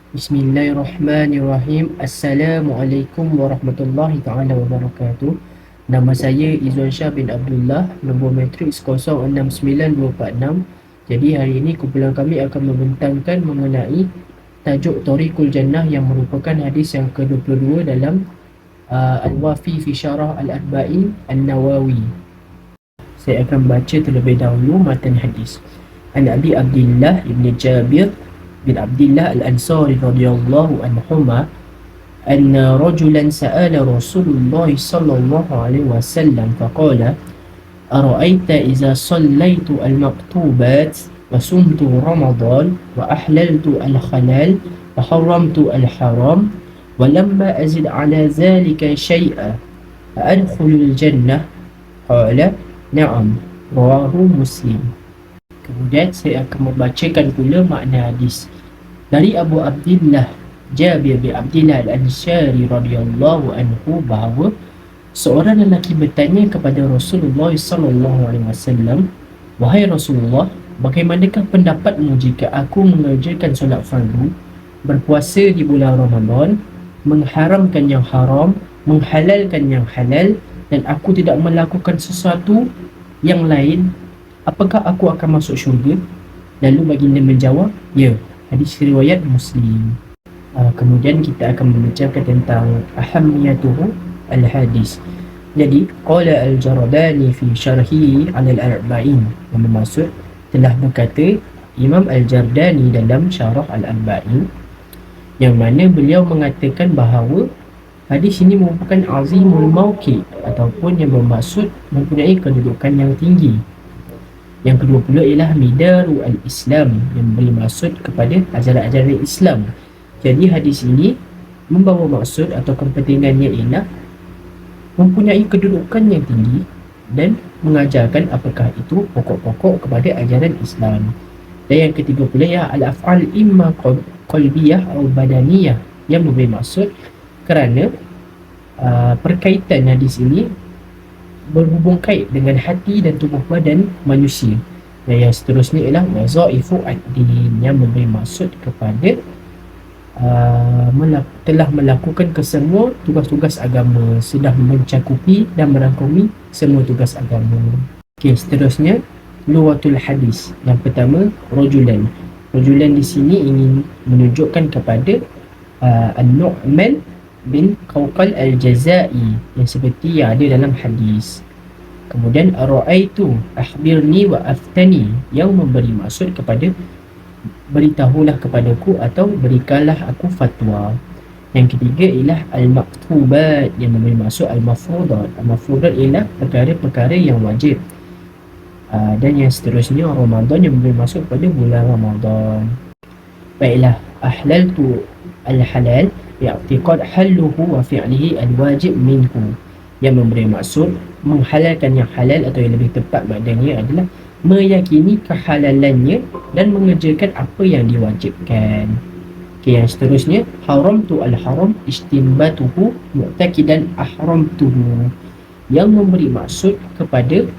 Bismillahirrahmanirrahim. Assalamualaikum warahmatullahi taala wabarakatuh. Nama saya Izwan Shah bin Abdullah, nombor matriks 069246. Jadi hari ini kumpulan kami akan membentangkan mengenai tajuk Thariqul Jannah yang merupakan hadis yang ke-22 dalam Al-Wafi fi Syarah Al-Arba'in An-Nawawi. Saya akan baca terlebih dahulu matan hadis. An Abi Abdullah ibn Jabir bin Abdullah Al-Ansari radhiyallahu anhuma anna rajulan sa'ala Rasulullah sallallahu alaihi wasallam faqala ara'aita idza sallaytu al-maktubat wa sumtu ramadan wa ahlaltu al-halal wa haramtu al-haram wa lamma azid ala dhalika shay'a adkhulul jannah qala na'am rawahu Muslim. Kemudian saya akan membacakan pula makna hadis dari Abu Abdullah Jabir bin Abdullah Al-Ansari radhiyallahu anhu bahawa seorang lelaki bertanya kepada Rasulullah sallallahu alaihi wasallam, "Wahai Rasulullah, bagaimanakah pendapatmu jika aku mengerjakan solat fardu, berpuasa di bulan Ramadan, mengharamkan yang haram, menghalalkan yang halal, dan aku tidak melakukan sesuatu yang lain, apakah aku akan masuk syurga?" Lalu baginda menjawab, "Ya." Hadis riwayat Muslim. Kemudian kita akan membacakan tentang ahamiyatuhu al-hadis. Jadi qala al-Jardani fi syarhi ala al-arba'in, yang bermaksud telah berkata Imam al-Jardani dalam syarah al-arba'in, yang mana beliau mengatakan bahawa hadis ini merupakan azimul mauqi ataupun yang bermaksud mempunyai kedudukan yang tinggi. Yang kedua pula ialah midaru al-Islam, yang bermaksud kepada ajaran-ajaran Islam. Jadi hadis ini membawa maksud atau kepentingannya ialah mempunyai kedudukan yang tinggi dan mengajarkan apakah itu pokok-pokok kepada ajaran Islam. Dan yang ketiga pula ialah al-af'al imma qalbiyah atau badaniyah, yang memberi maksud kerana perkaitan hadis ini berhubung kait dengan hati dan tubuh badan manusia. Dan yang seterusnya ialah wazaifu ad-din, yang memberi maksud kepada telah melakukan kesemua tugas-tugas agama, sudah mencakupi dan merangkumi semua tugas agama. Okey, seterusnya luwatul hadis. Yang pertama, rajulan. Rajulan di sini ingin menunjukkan kepada An-Nu'man bin Qawqal al-Jazai, yang seperti yang ada dalam hadis. Kemudian ara'aitu akhbirni wa aftani, yang memberi maksud kepada beritahulah kepadaku atau berikanlah aku fatwa. Yang ketiga ialah al-maktubat, yang memberi maksud al-mafrudat. Al-mafrudat ialah perkara-perkara yang wajib. Dan yang seterusnya Ramadan, yang memberi maksud pada bulan Ramadan. Baiklah, ahlaltu al-halal i'tiqad halluhu wa fi'lihi al-wajib minhu, yang memberi maksud menghalalkan yang halal, atau yang lebih tepat maknanya adalah meyakini kehalalannya dan mengerjakan apa yang diwajibkan. Okey, yang seterusnya haramtu al-haram istinbatuhu mu'taqidan ahramtuhu, yang memberi maksud kepada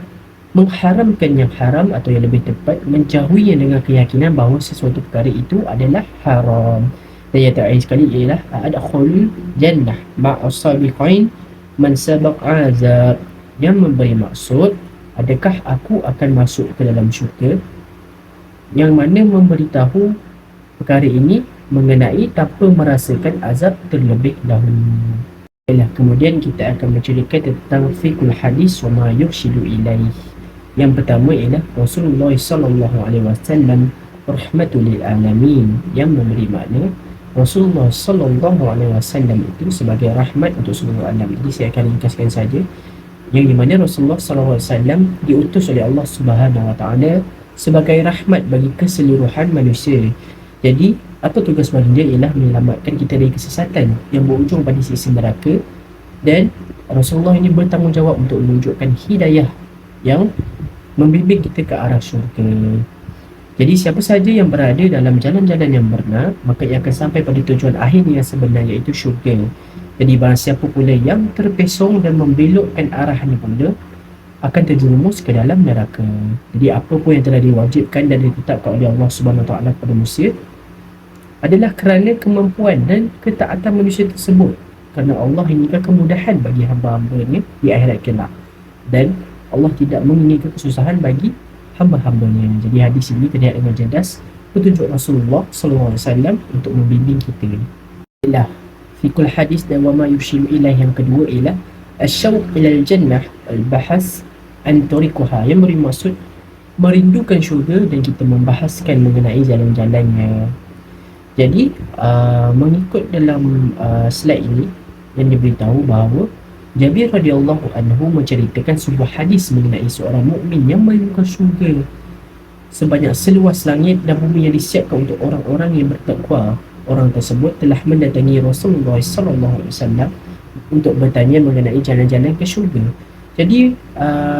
mengharamkan yang haram, atau yang lebih tepat menjauhinya dengan keyakinan bahawa sesuatu perkara itu adalah haram. Dan yang terakhir sekali ialah adkhulul jannah ma'as sabiqain man sabaq azab, yang memberi maksud adakah aku akan masuk ke dalam syurga, yang mana memberitahu perkara ini mengenai tanpa merasakan azab terlebih dahulu. Kemudian kita akan menceritakan tentang fiqhul hadis wa ma yurshidu ilaih. Yang pertama ialah Rasulullah sallallahu alaihi wasallam rahmatul lil alamin, yang memberi makna Rasulullah sallallahu alaihi wasallam itu sebagai rahmat untuk seluruh alam. Jadi saya akan ringkaskan saja, yang di mana Rasulullah sallallahu alaihi wasallam diutus oleh Allah Subhanahu wa taala sebagai rahmat bagi keseluruhan manusia. Jadi apa tugas baginda ialah menyelamatkan kita dari kesesatan yang berujung pada siksa neraka, dan Rasulullah ini bertanggungjawab untuk menunjukkan hidayah yang membimbing kita ke arah syurga. Jadi siapa saja yang berada dalam jalan-jalan yang benar, maka ia akan sampai pada tujuan akhir yang sebenarnya, iaitu syurga. Jadi barang siapa pula yang terpesong dan membelokkan arahnya pula akan terjerumus ke dalam neraka. Jadi apa pun yang telah diwajibkan dan ditetapkan oleh Allah Subhanahu Wa Taala kepada manusia, adalah kerana kemampuan dan ketaatan manusia tersebut. Kerana Allah inginkan kemudahan bagi hamba-hambanya di akhirat kelak, dan Allah tidak menginginkan kesusahan bagi hamba-hambanya. Jadi hadis ini terlihat dengan jelas petunjuk Rasulullah SAW untuk membimbing kita. Ialah fikul hadis dan wama yushiru ilah, yang kedua ialah asyauq ilal jannah al-bahas an tariquha, yang bermaksud merindukan syurga dan kita membahaskan mengenai jalan-jalannya. Jadi mengikut dalam slide ini yang diberitahu bahawa Jabir radhiyallahu anhu menceritakan sebuah hadis mengenai seorang mukmin yang merindukan syurga sebanyak seluas langit dan bumi yang disiapkan untuk orang-orang yang bertakwa. Orang tersebut telah mendatangi Rasulullah SAW untuk bertanya mengenai jalan-jalan ke syurga. Jadi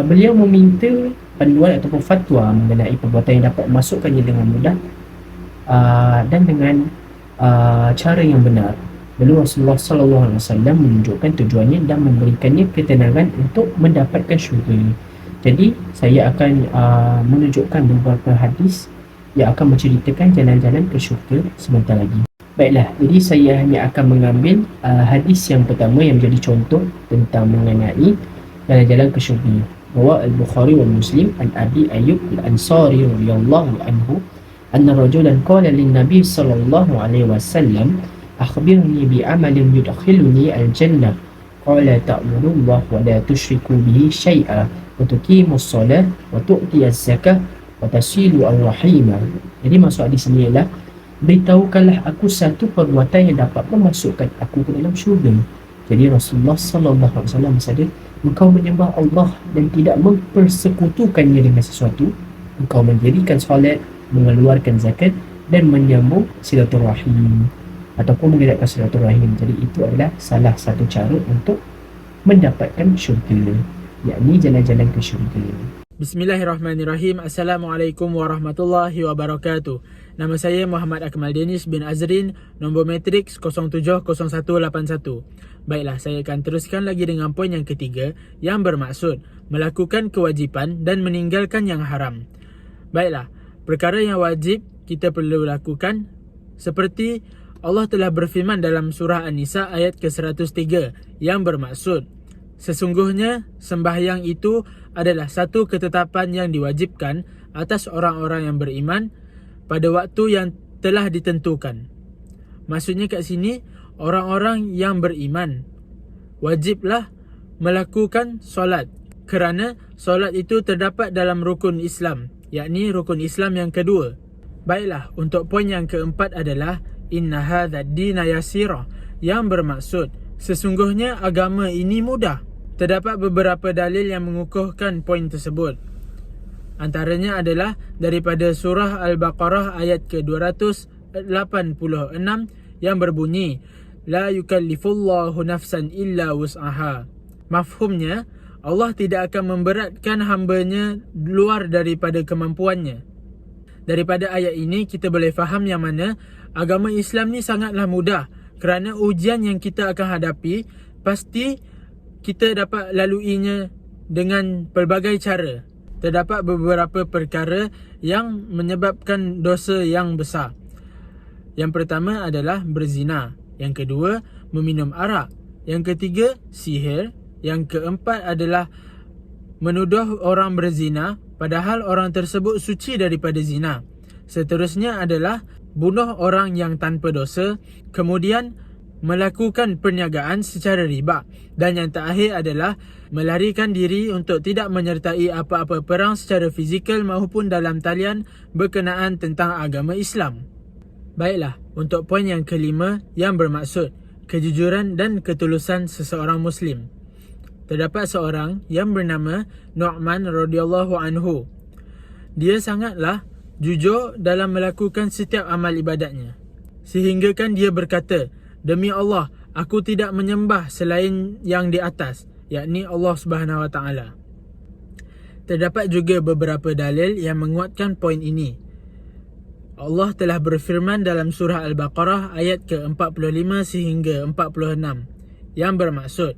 beliau meminta panduan ataupun fatwa mengenai perbuatan yang dapat memasukkannya dengan mudah dan dengan cara yang benar. Lalu Rasulullah SAW menunjukkan tujuannya dan memberikannya ketenangan untuk mendapatkan syurga. Jadi saya akan menunjukkan beberapa hadis yang akan menceritakan jalan-jalan ke syurga sebentar lagi. Baiklah, jadi saya hanya akan mengambil hadis yang pertama yang menjadi contoh tentang mengenai jalan-jalan ke syurga. Bahawa Al-Bukhari wa Muslim an Abi Ayyub Al-Ansari radhiyallahu anhu anna rajulan qala lin-nabi sallallahu alaihi wasallam akhbirni bi amalin yudkhiluni al-jannah, qala ta'budullah wa la tusyriku bihi syai'a wa tuqimus salah wa tu'tiyaz zakah wa tasilu ar-rahimah. Jadi maksud hadis ini ialah, beritahukanlah aku satu perbuatan yang dapat memasukkan aku ke dalam syurga. Jadi Rasulullah sallallahu alaihi wasallam bersabda, engkau menyembah Allah dan tidak mempersekutukannya dengan sesuatu, engkau mendirikan solat, mengeluarkan zakat dan menyambung silaturahim ataupun mengeratkan silaturahim. Jadi itu adalah salah satu cara untuk mendapatkan syurga, yakni jalan-jalan ke syurga. Bismillahirrahmanirrahim. Assalamualaikum warahmatullahi wabarakatuh. Nama saya Muhammad Akmal Deniz bin Azrin, nombor matriks 070181. Baiklah, saya akan teruskan lagi dengan poin yang ketiga yang bermaksud melakukan kewajipan dan meninggalkan yang haram. Baiklah, perkara yang wajib kita perlu lakukan seperti Allah telah berfirman dalam surah An-Nisa ayat ke-103 yang bermaksud, sesungguhnya sembahyang itu adalah satu ketetapan yang diwajibkan atas orang-orang yang beriman pada waktu yang telah ditentukan. Maksudnya kat sini, orang-orang yang beriman wajiblah melakukan solat, kerana solat itu terdapat dalam rukun Islam, yakni rukun Islam yang kedua. Baiklah, untuk poin yang keempat adalah inna hadza dina yasira, yang bermaksud sesungguhnya agama ini mudah. Terdapat beberapa dalil yang mengukuhkan poin tersebut. Antaranya adalah daripada surah Al-Baqarah ayat ke-286 yang berbunyi, la yukallifullahu nafsan illa wus'aha. Mafhumnya, Allah tidak akan memberatkan hambanya luar daripada kemampuannya. Daripada ayat ini kita boleh faham yang mana agama Islam ni sangatlah mudah, kerana ujian yang kita akan hadapi pasti kita dapat laluinya dengan pelbagai cara. Terdapat beberapa perkara yang menyebabkan dosa yang besar. Yang pertama adalah berzina, yang kedua meminum arak, yang ketiga sihir, yang keempat adalah menuduh orang berzina padahal orang tersebut suci daripada zina. Seterusnya adalah bunuh orang yang tanpa dosa, kemudian melakukan perniagaan secara riba, dan yang terakhir adalah melarikan diri untuk tidak menyertai apa-apa perang secara fizikal maupun dalam talian berkenaan tentang agama Islam. Baiklah, untuk poin yang kelima yang bermaksud kejujuran dan ketulusan seseorang Muslim. Terdapat seorang yang bernama Nu'man radhiyallahu anhu. Dia sangatlah jujur dalam melakukan setiap amal ibadatnya, sehinggakan dia berkata, demi Allah, aku tidak menyembah selain yang di atas, yakni Allah Subhanahu Wa Taala. Terdapat juga beberapa dalil yang menguatkan poin ini. Allah telah berfirman dalam surah Al-Baqarah ayat ke-45 sehingga 46 yang bermaksud,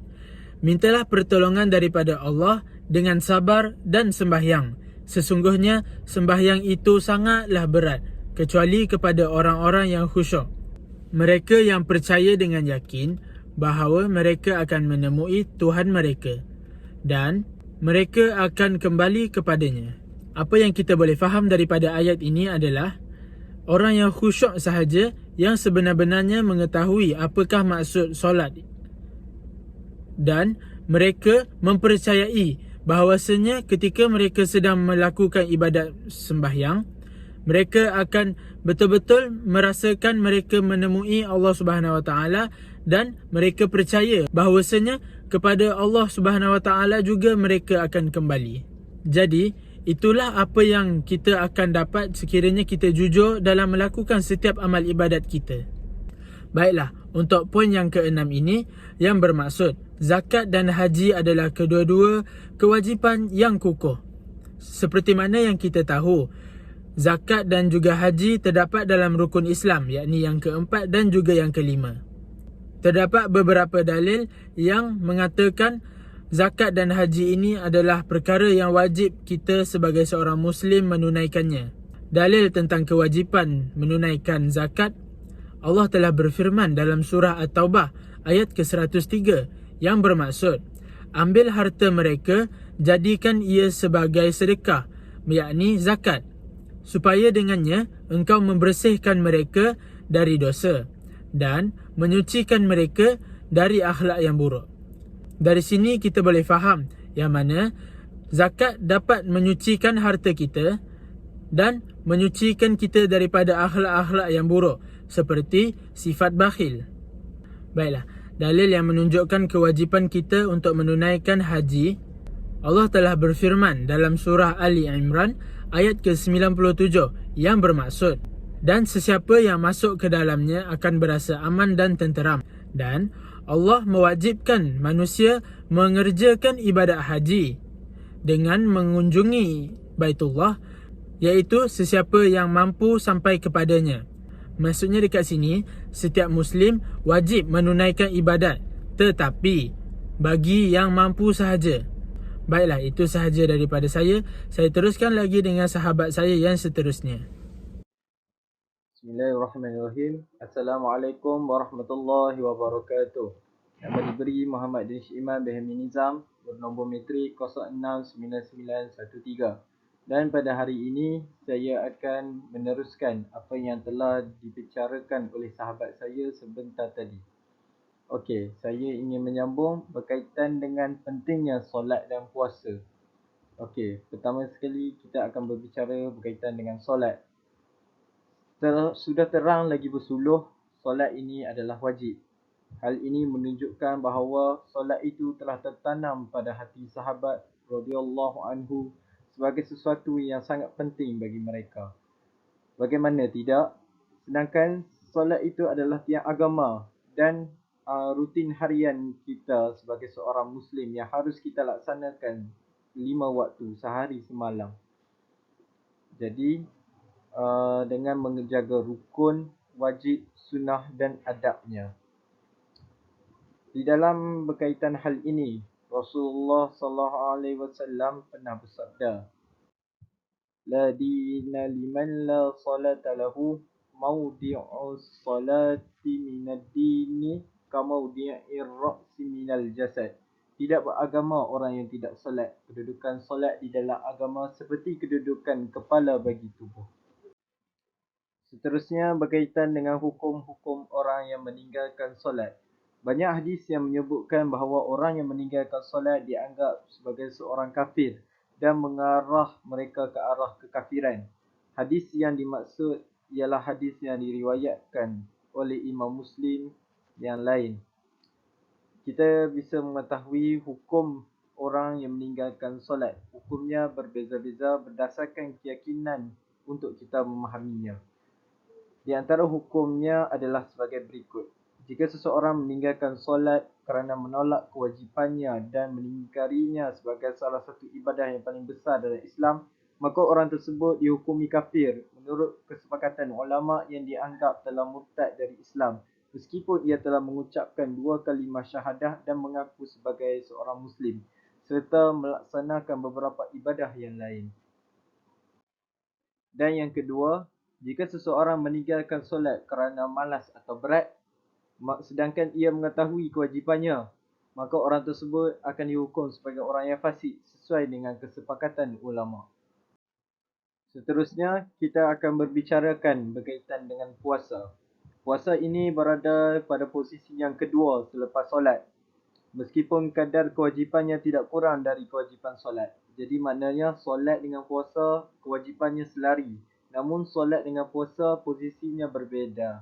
mintalah pertolongan daripada Allah dengan sabar dan sembahyang. Sesungguhnya sembahyang itu sangatlah berat kecuali kepada orang-orang yang khusyuk. Mereka yang percaya dengan yakin bahawa mereka akan menemui Tuhan mereka dan mereka akan kembali kepadanya. Apa yang kita boleh faham daripada ayat ini adalah orang yang khusyuk sahaja yang sebenar-benarnya mengetahui apakah maksud solat dan mereka mempercayai bahawasanya ketika mereka sedang melakukan ibadat sembahyang, mereka akan betul-betul merasakan mereka menemui Allah Subhanahu Wa Taala dan mereka percaya bahawasanya kepada Allah Subhanahu Wa Taala juga mereka akan kembali. Jadi, itulah apa yang kita akan dapat sekiranya kita jujur dalam melakukan setiap amal ibadat kita. Baiklah, untuk poin yang keenam ini yang bermaksud zakat dan haji adalah kedua-dua kewajipan yang kukuh. Seperti mana yang kita tahu, zakat dan juga haji terdapat dalam rukun Islam, yakni yang keempat dan juga yang kelima. Terdapat beberapa dalil yang mengatakan zakat dan haji ini adalah perkara yang wajib kita sebagai seorang Muslim menunaikannya. Dalil tentang kewajipan menunaikan zakat, Allah telah berfirman dalam surah At-Taubah ayat ke-103 yang bermaksud, ambil harta mereka, jadikan ia sebagai sedekah, yakni zakat, supaya dengannya engkau membersihkan mereka dari dosa dan menyucikan mereka dari akhlak yang buruk. Dari sini kita boleh faham yang mana zakat dapat menyucikan harta kita dan menyucikan kita daripada akhlak-akhlak yang buruk seperti sifat bakhil. Baiklah, dalil yang menunjukkan kewajipan kita untuk menunaikan haji, Allah telah berfirman dalam surah Ali Imran ayat ke-97 yang bermaksud, dan sesiapa yang masuk ke dalamnya akan berasa aman dan tenteram. Dan Allah mewajibkan manusia mengerjakan ibadat haji dengan mengunjungi Baitullah, iaitu sesiapa yang mampu sampai kepadanya. Maksudnya dekat sini, setiap Muslim wajib menunaikan ibadat, tetapi bagi yang mampu sahaja. Baiklah, itu sahaja daripada saya. Saya teruskan lagi dengan sahabat saya yang seterusnya. Bismillahirrahmanirrahim. Assalamualaikum warahmatullahi wabarakatuh. Nama diberi Muhammad Danish Iman Bahami Nizam, bernombor metrik 069913. Dan pada hari ini saya akan meneruskan apa yang telah dibicarakan oleh sahabat saya sebentar tadi. Okey, saya ingin menyambung berkaitan dengan pentingnya solat dan puasa. Okey, pertama sekali kita akan berbicara berkaitan dengan solat. Sudah terang lagi bersuluh, solat ini adalah wajib. Hal ini menunjukkan bahawa solat itu telah tertanam pada hati sahabat radhiyallahu anhu sebagai sesuatu yang sangat penting bagi mereka. Bagaimana tidak? Sedangkan solat itu adalah tiang agama dan rutin harian kita sebagai seorang Muslim yang harus kita laksanakan 5 waktu sehari semalam. Jadi dengan menjaga rukun, wajib, sunnah dan adabnya. Di dalam berkaitan hal ini, Rasulullah SAW pernah bersabda, La dina liman la salata lahu mawdi'us salati minad dini kamawdi'ir ra'si minal jasad. Tidak beragama orang yang tidak solat. Kedudukan solat di dalam agama seperti kedudukan kepala bagi tubuh. Seterusnya berkaitan dengan hukum-hukum orang yang meninggalkan solat. Banyak hadis yang menyebutkan bahawa orang yang meninggalkan solat dianggap sebagai seorang kafir dan mengarah mereka ke arah kekafiran. Hadis yang dimaksud ialah hadis yang diriwayatkan oleh Imam Muslim yang lain. Kita bisa mengetahui hukum orang yang meninggalkan solat. Hukumnya berbeza-beza berdasarkan keyakinan untuk kita memahaminya. Di antara hukumnya adalah sebagai berikut. Jika seseorang meninggalkan solat kerana menolak kewajipannya dan mengingkarinya sebagai salah satu ibadah yang paling besar dalam Islam, maka orang tersebut dihukumi kafir menurut kesepakatan ulama yang dianggap telah murtad dari Islam, meskipun ia telah mengucapkan 2 kalimah syahadah dan mengaku sebagai seorang Muslim, serta melaksanakan beberapa ibadah yang lain. Dan yang kedua, Jika seseorang meninggalkan solat kerana malas atau berat, sedangkan ia mengetahui kewajipannya, maka orang tersebut akan dihukum sebagai orang yang fasik sesuai dengan kesepakatan ulama. Seterusnya, kita akan berbicarakan berkaitan dengan puasa. Puasa ini berada pada posisi yang kedua selepas solat. Meskipun kadar kewajipannya tidak kurang dari kewajipan solat. Jadi maknanya solat dengan puasa kewajipannya selari. Namun solat dengan puasa posisinya berbeza.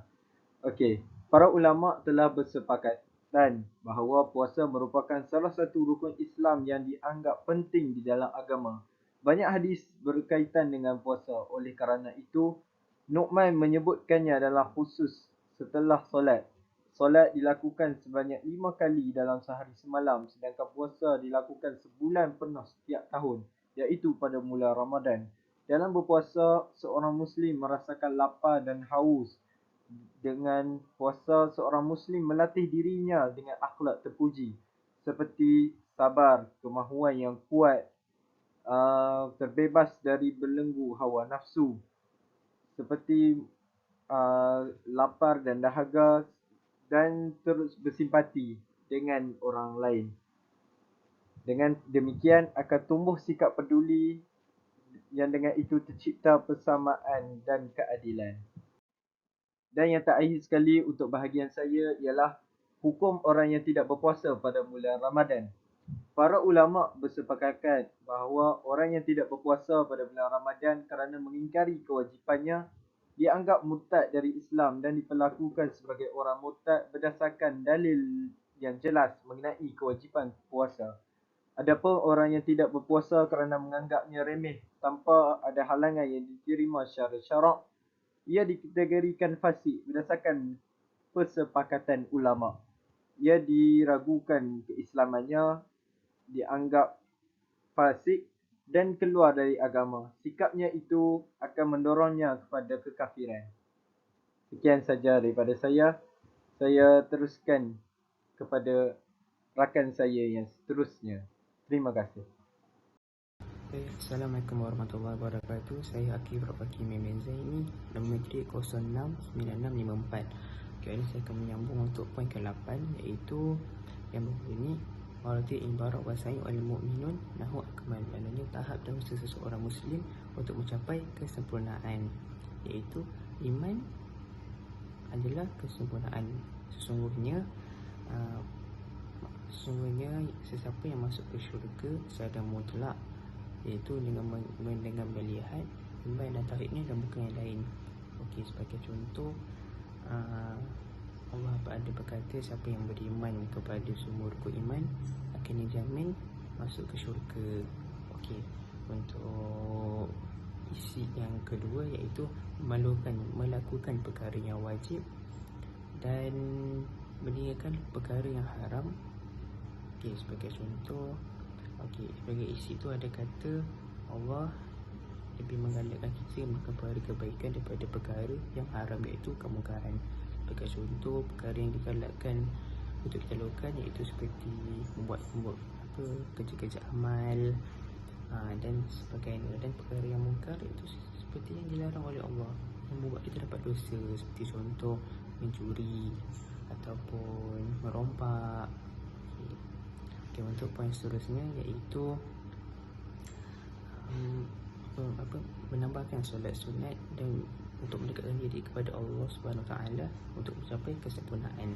Okey, para ulama telah bersepakatan bahawa puasa merupakan salah satu rukun Islam yang dianggap penting di dalam agama. Banyak hadis berkaitan dengan puasa. Oleh kerana itu, Nu'man menyebutkannya adalah khusus setelah solat. Solat dilakukan sebanyak 5 kali dalam sehari semalam, sedangkan puasa dilakukan sebulan penuh setiap tahun, iaitu pada mula Ramadan. Dalam berpuasa, seorang Muslim merasakan lapar dan haus. Dengan puasa, seorang Muslim melatih dirinya dengan akhlak terpuji, seperti sabar, kemahuan yang kuat, terbebas dari belenggu hawa nafsu, seperti lapar dan dahaga, dan terus bersimpati dengan orang lain. Dengan demikian akan tumbuh sikap peduli yang dengan itu tercipta persamaan dan keadilan. Dan yang terakhir sekali untuk bahagian saya ialah hukum orang yang tidak berpuasa pada bulan Ramadan. Para ulama bersepakat bahawa orang yang tidak berpuasa pada bulan Ramadan kerana mengingkari kewajipannya dianggap murtad dari Islam dan diperlakukan sebagai orang murtad berdasarkan dalil yang jelas mengenai kewajipan puasa. Adapun orang yang tidak berpuasa kerana menganggapnya remeh tanpa ada halangan yang diterima secara syarak, ia dikategorikan fasik berdasarkan persepakatan ulama. Ia diragukan keislamannya, dianggap fasik dan keluar dari agama. Sikapnya itu akan mendorongnya kepada kekafiran. Sekian saja daripada saya. Saya teruskan kepada rakan saya yang seterusnya. Terima kasih. Assalamualaikum warahmatullahi wabarakatuh. Saya Akif Rafaki Memen Zaini, nombor metrik 069654. Okay, ini saya akan menyambung untuk poin ke-8, iaitu yang berbunyi Waratil ibarat wasai al-mu'minun nahu akmal. Maknanya tahap dan usaha seseorang Muslim untuk mencapai kesempurnaan, iaitu iman adalah kesempurnaan. Sesungguhnya sesiapa yang masuk ke syurga secara mutlak, iaitu dengan melihat iman dan tauhidnya dan bukan yang lain. Okey, sebagai contoh, Allah ada berkata siapa yang beriman kepada semua rukun iman akan dijamin masuk ke syurga. Okey, untuk isi yang kedua iaitu melakukan perkara yang wajib dan meninggalkan perkara yang haram. Okey, sebagai contoh, sebagai isi tu ada kata Allah lebih menggalakkan kita melakukan kebaikan daripada perkara yang haram, iaitu kemungkaran. Sebagai contoh, perkara yang digalakkan untuk kita lakukan iaitu seperti membuat kerja-kerja amal dan sebagainya. Dan perkara yang mungkar iaitu seperti yang dilarang oleh Allah, yang membuat kita dapat dosa, seperti contoh mencuri ataupun merompak. Okay, untuk poin seterusnya iaitu menambahkan solat sunat dan untuk mendekatkan diri kepada Allah Subhanahu Taala untuk mencapai kesempurnaan.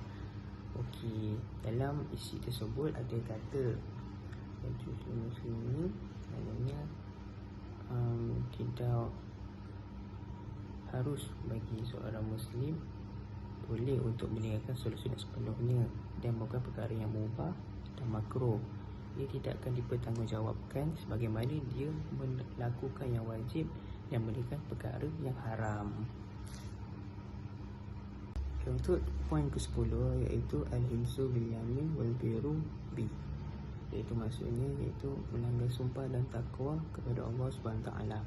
Okey, dalam isi tersebut ada kata muslimin, maknanya tidak harus bagi seorang Muslim boleh untuk meninggalkan solat sunat sepenuhnya dan bukan perkara yang mubah dan makruh. Ia tidak akan dipertanggungjawabkan sebagaimana dia melakukan yang wajib dan meninggalkan perkara yang haram. Untuk poin ke-10 iaitu al-himsu bil yamin wal biru bi, iaitu maksudnya iaitu melanggar sumpah dan takwa kepada Allah Subhanahu taala.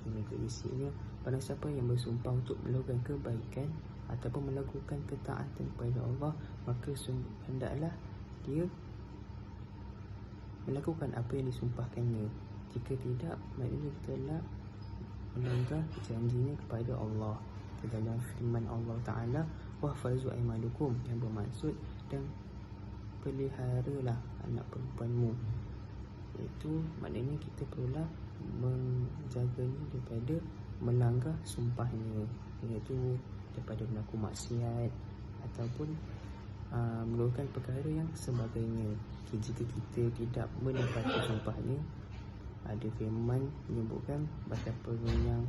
Ini isinya, pada siapa yang bersumpah untuk melakukan kebaikan ataupun melakukan ketaatan kepada Allah, maka hendaklah dia melakukan apa yang disumpahkannya. Jika tidak, maknanya telah melanggar janjinya kepada Allah. ke dalam firman Allah Ta'ala wahfazu aimanukum, yang bermaksud dan peliharalah anak perempuanmu, iaitu maknanya kita perlulah menjaganya daripada melanggar sumpahnya, iaitu daripada berlaku maksiat ataupun melakukan perkara yang sebagainya. Jika kita tidak menepati sumpahnya, ada firman menyebutkan betapa yang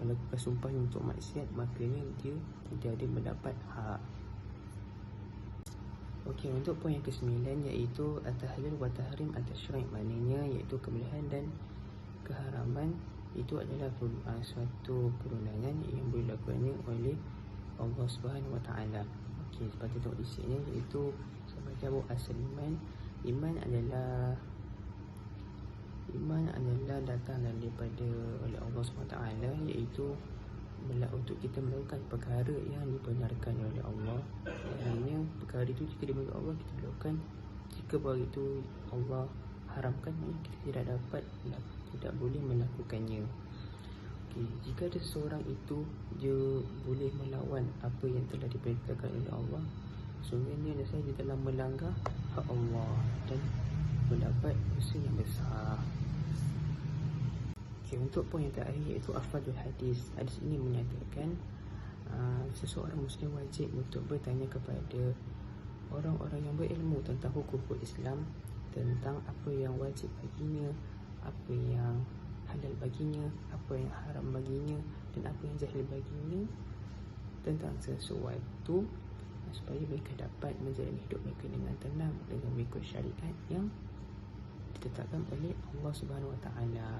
melakukan sumpah untuk maksiat, makanya dia tidak ada mendapat hak. Okey, untuk poin yang ke-9 iaitu at-tahlil wa tahrim at-tasyri', maknanya iaitu kebolehan dan keharaman itu adalah suatu perundangan yang boleh dilakukannya oleh Allah Subhanahu Wa Taala. Okey, seperti itu isinya, iaitu sebagai Abu Asal Iman adalah datang daripada oleh Allah SWT, iaitu untuk kita melakukan perkara yang dibenarkan oleh Allah. Maknanya perkara itu jika dibenarkan Allah kita lakukan, jika perkara itu Allah haramkan, kita tidak boleh melakukannya. Okay, jika ada seseorang itu dia boleh melawan apa yang telah diperintahkan oleh Allah, sungguhnya dia telah melanggar hak Allah dan mendapat dosa yang besar. Okay, untuk poin yang terakhir iaitu afadul hadis. Hadis ini menyatakan seseorang muslim wajib untuk bertanya kepada orang-orang yang berilmu tentang hukum Islam, tentang apa yang wajib baginya, apa yang halal baginya, apa yang haram baginya, dan apa yang jahil baginya tentang sesuatu, supaya mereka dapat menjalani hidup mereka dengan tenang dengan mengikut syariat yang ditetapkan oleh Allah Subhanahu Wa Taala.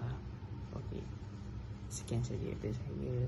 Okey, sekian saja dari saya.